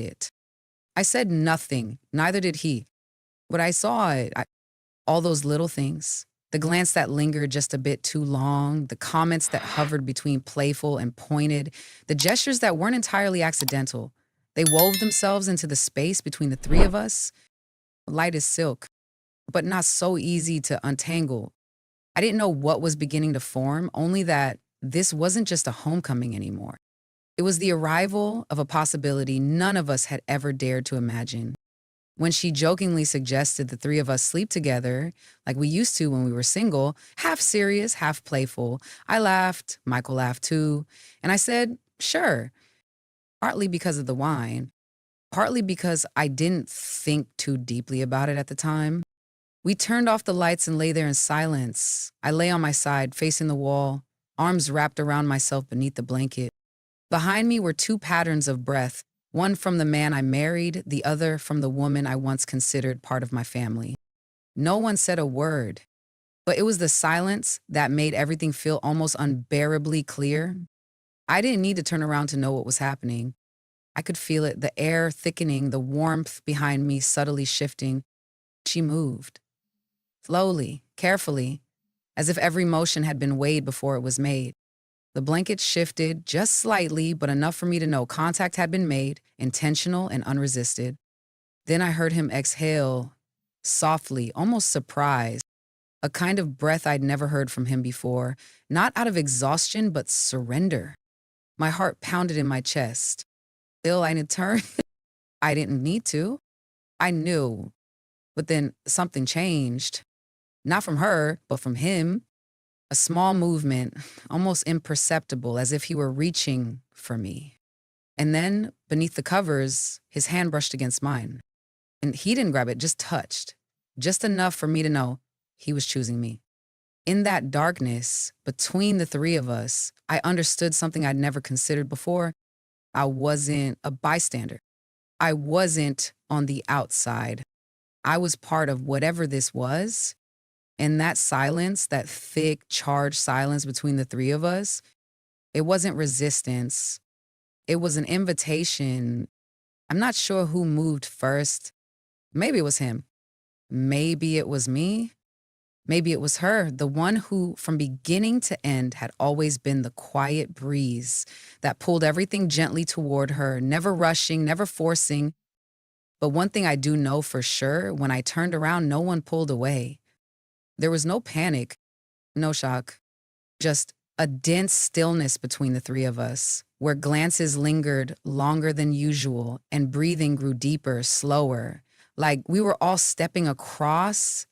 it. I said nothing, neither did he. But I saw it, all those little things. The glance that lingered just a bit too long, the comments that hovered between playful and pointed, the gestures that weren't entirely accidental. They wove themselves into the space between the three of us, light as silk, but not so easy to untangle. I didn't know what was beginning to form, only that this wasn't just a homecoming anymore. It was the arrival of a possibility none of us had ever dared to imagine. When she jokingly suggested the three of us sleep together, like we used to when we were single, half serious, half playful, I laughed, Michael laughed too, and I said, sure, partly because of the wine, partly because I didn't think too deeply about it at the time. We turned off the lights and lay there in silence. I lay on my side, facing the wall, arms wrapped around myself beneath the blanket. Behind me were two patterns of breath, one from the man I married, the other from the woman I once considered part of my family. No one said a word, but it was the silence that made everything feel almost unbearably clear. I didn't need to turn around to know what was happening. I could feel it, the air thickening, the warmth behind me subtly shifting. She moved. Slowly, carefully, as if every motion had been weighed before it was made. The blanket shifted just slightly, but enough for me to know contact had been made, intentional and unresisted. Then I heard him exhale, softly, almost surprised, a kind of breath I'd never heard from him before, not out of exhaustion, but surrender. My heart pounded in my chest. Still, I didn't turn. I didn't need to. I knew. But then something changed. Not from her, but from him. A small movement, almost imperceptible, as if he were reaching for me. And then, beneath the covers, his hand brushed against mine. And he didn't grab it, just touched. Just enough for me to know he was choosing me. In that darkness, between the three of us, I understood something I'd never considered before. I wasn't a bystander. I wasn't on the outside. I was part of whatever this was. And that silence, that thick, charged silence between the three of us, it wasn't resistance. It was an invitation. I'm not sure who moved first. Maybe it was him. Maybe it was me. Maybe it was her, the one who, from beginning to end, had always been the quiet breeze that pulled everything gently toward her, never rushing, never forcing. But one thing I do know for sure, when I turned around, no one pulled away. There was no panic, no shock, just a dense stillness between the three of us, where glances lingered longer than usual and breathing grew deeper, slower, like we were all stepping across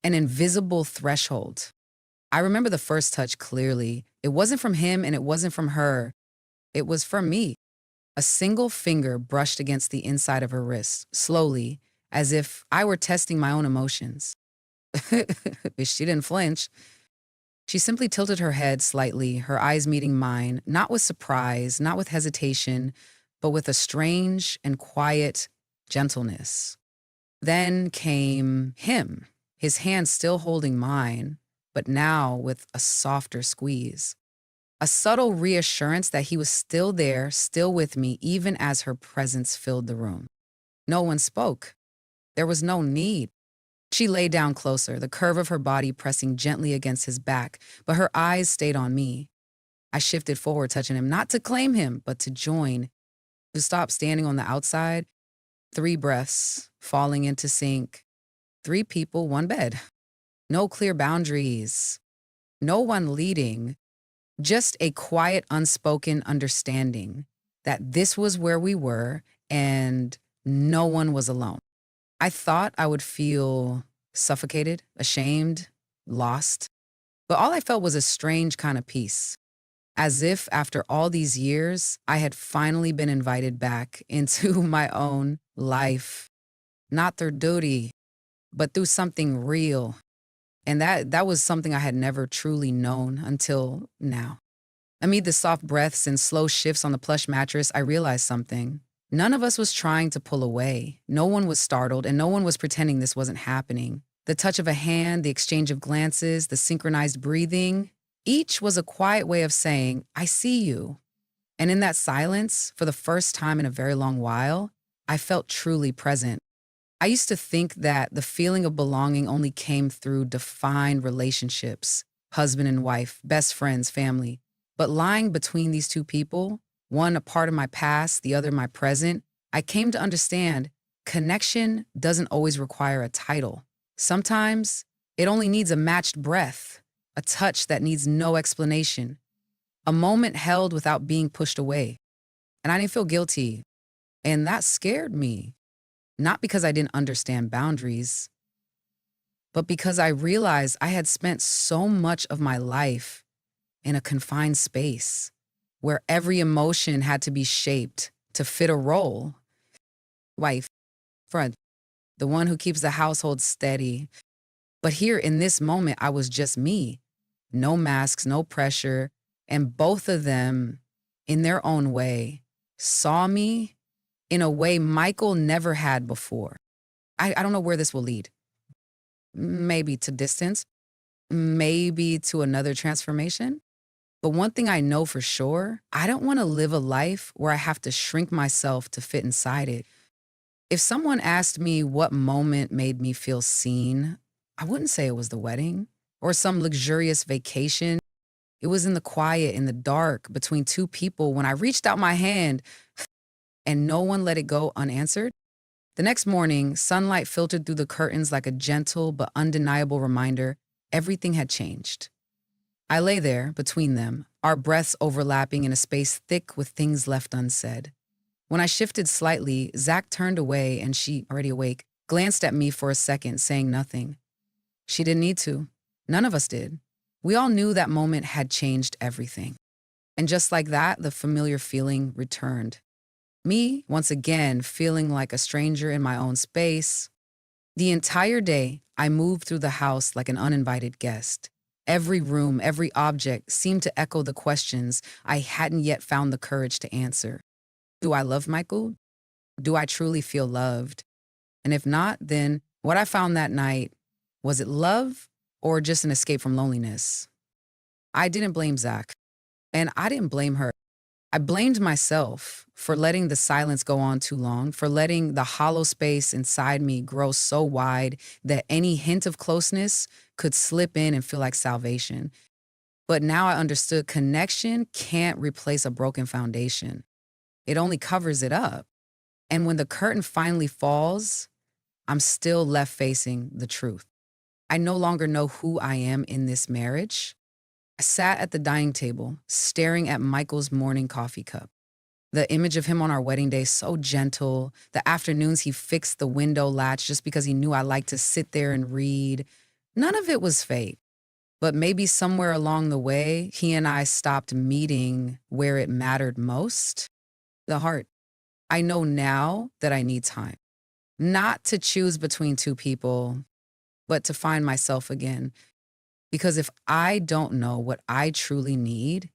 an invisible threshold. I remember the first touch clearly. It wasn't from him and it wasn't from her. It was from me. A single finger brushed against the inside of her wrist, slowly, as if I were testing my own emotions. She didn't flinch. She simply tilted her head slightly, her eyes meeting mine, not with surprise, not with hesitation, but with a strange and quiet gentleness. Then came him, his hand still holding mine, but now with a softer squeeze. A subtle reassurance that he was still there, still with me, even as her presence filled the room. No one spoke. There was no need. She lay down closer, the curve of her body pressing gently against his back, but her eyes stayed on me. I shifted forward, touching him, not to claim him, but to join, to stop standing on the outside. 3 breaths, falling into sync. 3 people, 1 bed. No clear boundaries. No one leading. Just a quiet, unspoken understanding that this was where we were and no one was alone. I thought I would feel suffocated, ashamed, lost. But all I felt was a strange kind of peace. As if after all these years, I had finally been invited back into my own life. Not through duty, but through something real. And that was something I had never truly known until now. Amid the soft breaths and slow shifts on the plush mattress, I realized something. None of us was trying to pull away. No one was startled, and no one was pretending this wasn't happening. The touch of a hand, the exchange of glances, the synchronized breathing, each was a quiet way of saying, I see you. And in that silence, for the first time in a very long while, I felt truly present. I used to think that the feeling of belonging only came through defined relationships, husband and wife, best friends, family. But lying between these two people, one a part of my past, the other my present, I came to understand connection doesn't always require a title. Sometimes it only needs a matched breath, a touch that needs no explanation, a moment held without being pushed away. And I didn't feel guilty. And that scared me, not because I didn't understand boundaries, but because I realized I had spent so much of my life in a confined space where every emotion had to be shaped to fit a role. Wife, friend, the one who keeps the household steady. But here in this moment, I was just me. No masks, no pressure. And both of them, in their own way, saw me in a way Michael never had before. I don't know where this will lead. Maybe to distance, maybe to another transformation. But one thing I know for sure, I don't want to live a life where I have to shrink myself to fit inside it. If someone asked me what moment made me feel seen, I wouldn't say it was the wedding or some luxurious vacation. It was in the quiet, in the dark, between two people when I reached out my hand and no one let it go unanswered. The next morning, sunlight filtered through the curtains like a gentle but undeniable reminder everything had changed. I lay there, between them, our breaths overlapping in a space thick with things left unsaid. When I shifted slightly, Zach turned away and she, already awake, glanced at me for a second, saying nothing. She didn't need to. None of us did. We all knew that moment had changed everything. And just like that, the familiar feeling returned. Me, once again, feeling like a stranger in my own space. The entire day, I moved through the house like an uninvited guest. Every room, every object seemed to echo the questions I hadn't yet found the courage to answer. Do I love Michael? Do I truly feel loved? And if not, then what I found that night, was it love or just an escape from loneliness? I didn't blame Zach, and I didn't blame her. I blamed myself for letting the silence go on too long, for letting the hollow space inside me grow so wide that any hint of closeness could slip in and feel like salvation. But now I understood connection can't replace a broken foundation. It only covers it up. And when the curtain finally falls, I'm still left facing the truth. I no longer know who I am in this marriage. I sat at the dining table, staring at Michael's morning coffee cup. The image of him on our wedding day, so gentle. The afternoons he fixed the window latch just because he knew I liked to sit there and read. None of it was fake. But maybe somewhere along the way, he and I stopped meeting where it mattered most. The heart. I know now that I need time. Not to choose between two people, but to find myself again. Because if I don't know what I truly need,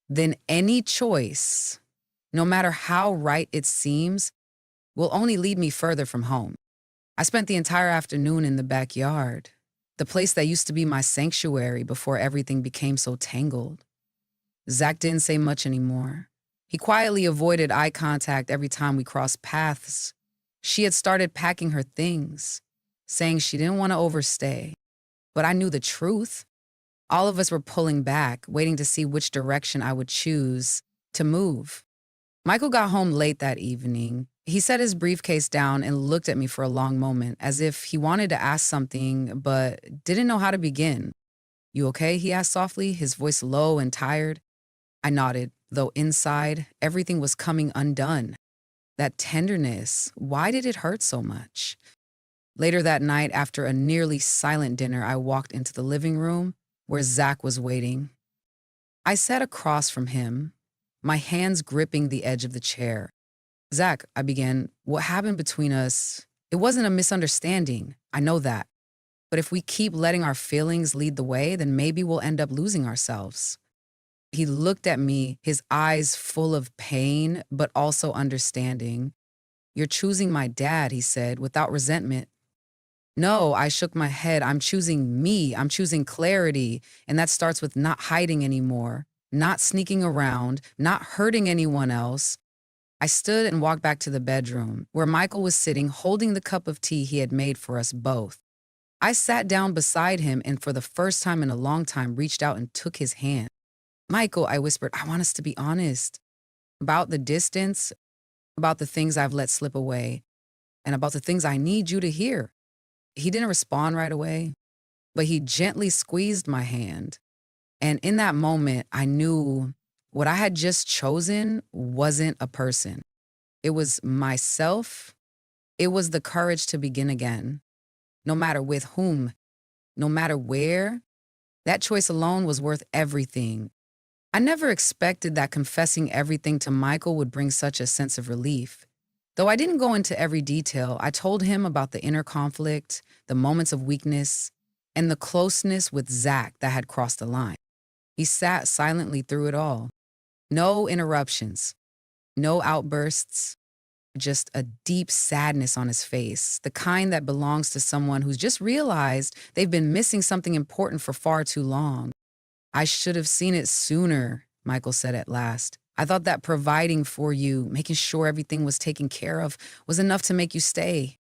then any choice, no matter how right it seems, will only lead me further from home. I spent the entire afternoon in the backyard, the place that used to be my sanctuary before everything became so tangled. Zach didn't say much anymore. He quietly avoided eye contact every time we crossed paths. She had started packing her things, saying she didn't want to overstay. But I knew the truth. All of us were pulling back, waiting to see which direction I would choose to move. Michael got home late that evening. He set his briefcase down and looked at me for a long moment, as if he wanted to ask something, but didn't know how to begin. "You okay?" he asked softly, his voice low and tired. I nodded, though inside, everything was coming undone. That tenderness, why did it hurt so much? Later that night, after a nearly silent dinner, I walked into the living room where Zach was waiting. I sat across from him, my hands gripping the edge of the chair. "Zach," I began, "what happened between us? It wasn't a misunderstanding. I know that. But if we keep letting our feelings lead the way, then maybe we'll end up losing ourselves." He looked at me, his eyes full of pain, but also understanding. "You're choosing my dad," he said, without resentment. "No," I shook my head. "I'm choosing me. I'm choosing clarity. And that starts with not hiding anymore. not sneaking around, not hurting anyone else. I stood and walked back to the bedroom where Michael was sitting holding the cup of tea he had made for us both. I sat down beside him and for the first time in a long time reached out and took his hand. Michael, I whispered, I want us to be honest about the distance, about the things I've let slip away, and about the things I need you to hear. He didn't respond right away, but he gently squeezed my hand. And in that moment, I knew what I had just chosen wasn't a person. It was myself. It was the courage to begin again, no matter with whom, no matter where. That choice alone was worth everything. I never expected that confessing everything to Michael would bring such a sense of relief. Though I didn't go into every detail, I told him about the inner conflict, the moments of weakness, and the closeness with Zach that had crossed the line. He sat silently through it all. No interruptions, no outbursts, just a deep sadness on his face, the kind that belongs to someone who's just realized they've been missing something important for far too long. I should have seen it sooner, Michael said at last. I thought that providing for you, making sure everything was taken care of, was enough to make you stay.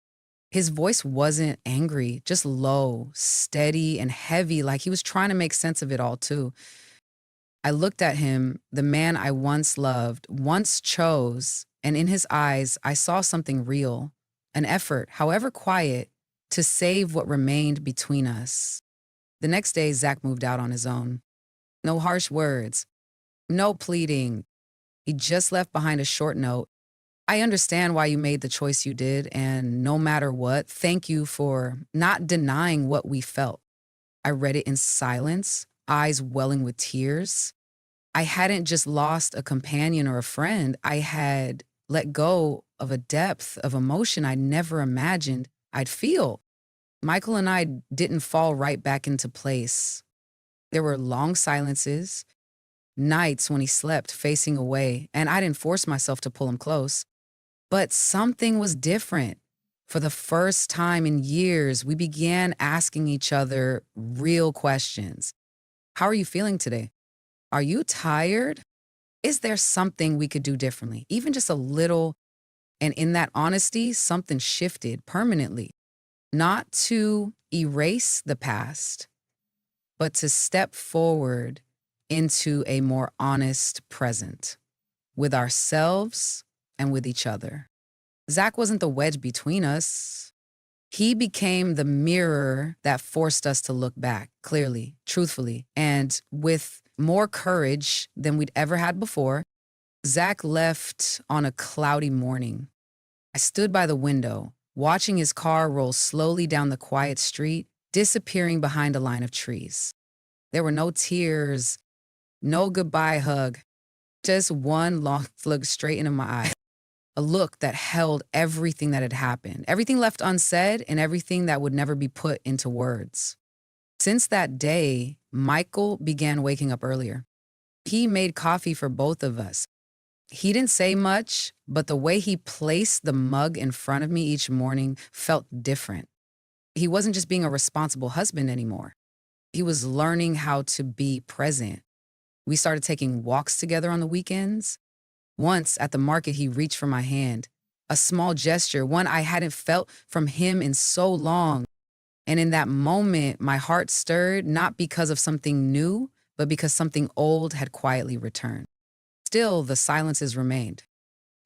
His voice wasn't angry, just low, steady, and heavy, like he was trying to make sense of it all, too. I looked at him, the man I once loved, once chose, and in his eyes, I saw something real, an effort, however quiet, to save what remained between us. The next day, Zach moved out on his own. No harsh words, no pleading. He just left behind a short note. I understand why you made the choice you did, and no matter what, thank you for not denying what we felt. I read it in silence, eyes welling with tears. I hadn't just lost a companion or a friend. I had let go of a depth of emotion I never imagined I'd feel. Michael and I didn't fall right back into place. There were long silences, nights when he slept facing away, and I didn't force myself to pull him close. But something was different. For the first time in years, we began asking each other real questions. How are you feeling today? Are you tired? Is there something we could do differently? Even just a little. And in that honesty, something shifted permanently. Not to erase the past, but to step forward into a more honest present with ourselves and with each other. Zach wasn't the wedge between us. He became the mirror that forced us to look back clearly, truthfully, and with more courage than we'd ever had before. Zach left on a cloudy morning. I stood by the window, watching his car roll slowly down the quiet street, disappearing behind a line of trees. There were no tears, no goodbye hug, just one long look straight into my eyes. A look that held everything that had happened, everything left unsaid, and everything that would never be put into words. Since that day, Michael began waking up earlier. He made coffee for both of us. He didn't say much, but the way he placed the mug in front of me each morning felt different. He wasn't just being a responsible husband anymore. He was learning how to be present. We started taking walks together on the weekends. Once at the market, he reached for my hand, a small gesture, one I hadn't felt from him in so long. And in that moment, my heart stirred, not because of something new, but because something old had quietly returned. Still, the silences remained.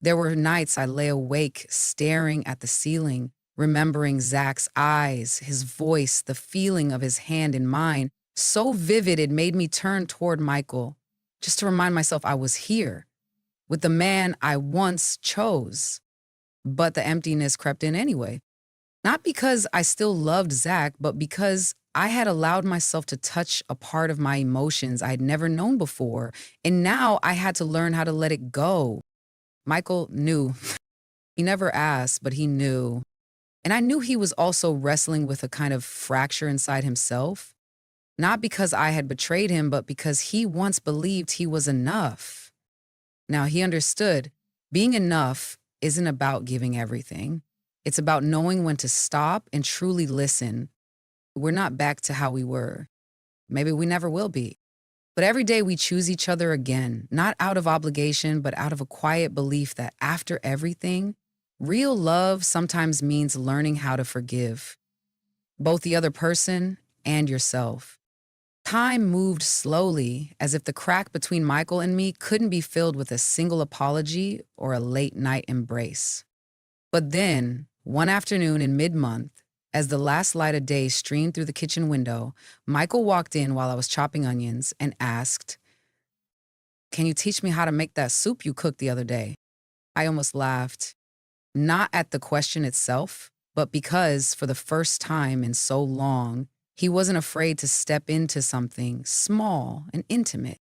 There were nights I lay awake, staring at the ceiling, remembering Zach's eyes, his voice, the feeling of his hand in mine, so vivid it made me turn toward Michael, just to remind myself I was here, with the man I once chose. But the emptiness crept in anyway. Not because I still loved Zach, but because I had allowed myself to touch a part of my emotions I'd never known before, and now I had to learn how to let it go. Michael knew. He never asked, but he knew. And I knew he was also wrestling with a kind of fracture inside himself. Not because I had betrayed him, but because he once believed he was enough. Now he understood being enough isn't about giving everything. It's about knowing when to stop and truly listen. We're not back to how we were. Maybe we never will be. But every day we choose each other again, not out of obligation, but out of a quiet belief that after everything, real love sometimes means learning how to forgive both the other person and yourself. Time moved slowly, as if the crack between Michael and me couldn't be filled with a single apology or a late night embrace. But then, one afternoon in mid-month, as the last light of day streamed through the kitchen window, Michael walked in while I was chopping onions and asked, "Can you teach me how to make that soup you cooked the other day?" I almost laughed, not at the question itself, but because for the first time in so long, he wasn't afraid to step into something small and intimate.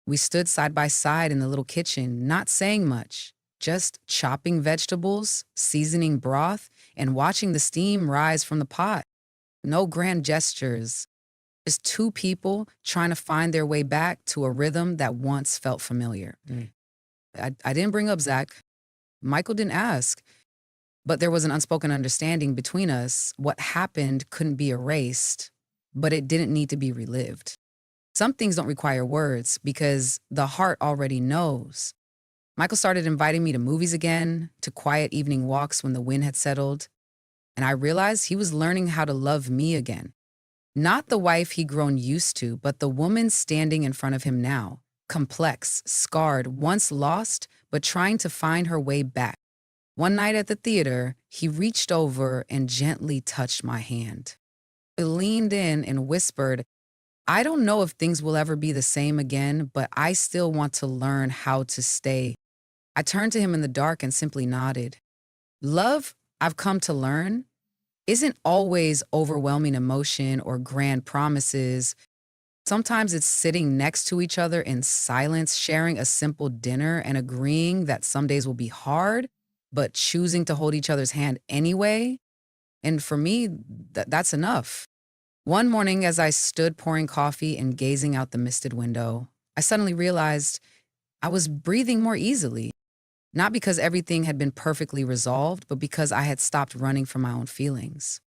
We stood side by side in the little kitchen, not saying much, just chopping vegetables, seasoning broth, and watching the steam rise from the pot. No grand gestures, just two people trying to find their way back to a rhythm that once felt familiar. I didn't bring up Zach. Michael didn't ask. But there was an unspoken understanding between us. What happened couldn't be erased, but it didn't need to be relived. Some things don't require words because the heart already knows. Michael started inviting me to movies again, to quiet evening walks when the wind had settled, and I realized he was learning how to love me again. Not the wife he'd grown used to, but the woman standing in front of him now, complex, scarred, once lost, but trying to find her way back. One night at the theater, he reached over and gently touched my hand. He leaned in and whispered, "I don't know if things will ever be the same again, but I still want to learn how to stay." I turned to him in the dark and simply nodded. Love, I've come to learn, isn't always overwhelming emotion or grand promises. Sometimes it's sitting next to each other in silence, sharing a simple dinner and agreeing that some days will be hard, but choosing to hold each other's hand anyway. And for me, that's enough. One morning, as I stood pouring coffee and gazing out the misted window, I suddenly realized I was breathing more easily. Not because everything had been perfectly resolved, but because I had stopped running from my own feelings.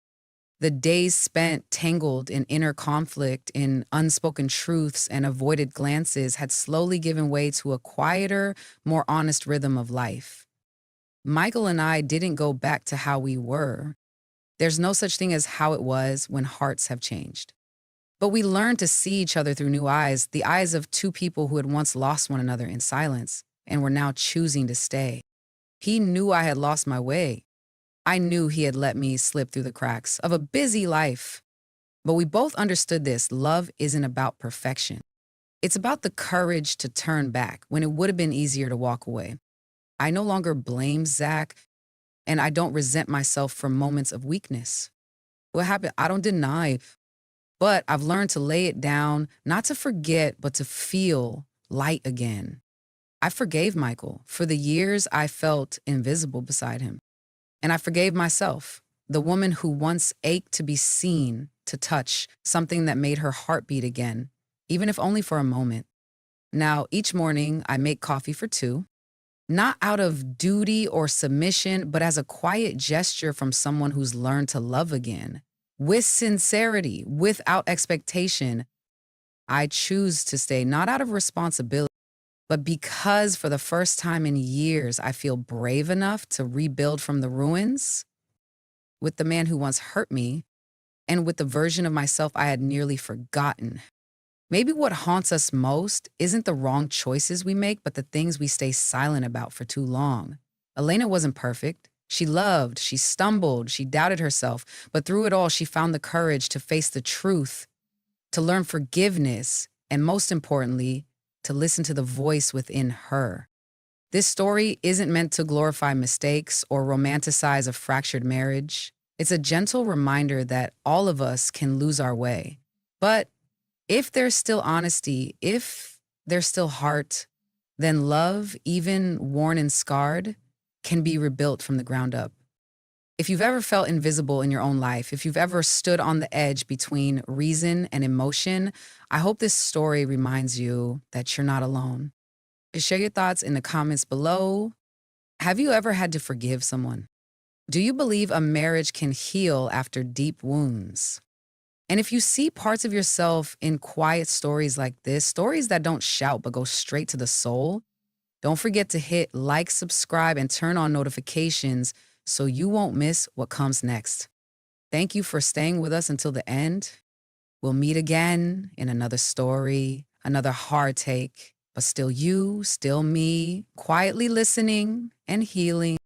The days spent tangled in inner conflict, in unspoken truths and avoided glances had slowly given way to a quieter, more honest rhythm of life. Michael and I didn't go back to how we were. There's no such thing as how it was when hearts have changed. But we learned to see each other through new eyes, the eyes of two people who had once lost one another in silence and were now choosing to stay. He knew I had lost my way. I knew he had let me slip through the cracks of a busy life. But we both understood this: love isn't about perfection. It's about the courage to turn back when it would have been easier to walk away. I no longer blame Zach, and I don't resent myself for moments of weakness. What happened, I don't deny, but I've learned to lay it down, not to forget, but to feel light again. I forgave Michael for the years I felt invisible beside him. And I forgave myself, the woman who once ached to be seen, to touch, something that made her heart beat again, even if only for a moment. Now, each morning, I make coffee for two, not out of duty or submission, but as a quiet gesture from someone who's learned to love again. With sincerity, without expectation, I choose to stay, not out of responsibility, but because for the first time in years, I feel brave enough to rebuild from the ruins with the man who once hurt me and with the version of myself I had nearly forgotten. Maybe what haunts us most isn't the wrong choices we make, but the things we stay silent about for too long. Elena wasn't perfect. She loved, she stumbled, she doubted herself, but through it all, she found the courage to face the truth, to learn forgiveness, and most importantly, to listen to the voice within her. This story isn't meant to glorify mistakes or romanticize a fractured marriage. It's a gentle reminder that all of us can lose our way. But if there's still honesty, if there's still heart, then love, even worn and scarred, can be rebuilt from the ground up. If you've ever felt invisible in your own life, if you've ever stood on the edge between reason and emotion, I hope this story reminds you that you're not alone. Share your thoughts in the comments below. Have you ever had to forgive someone? Do you believe a marriage can heal after deep wounds? And if you see parts of yourself in quiet stories like this, stories that don't shout but go straight to the soul, don't forget to hit like, subscribe, and turn on notifications so you won't miss what comes next. Thank you for staying with us until the end. We'll meet again in another story, another hard take, but still you, still me, quietly listening and healing.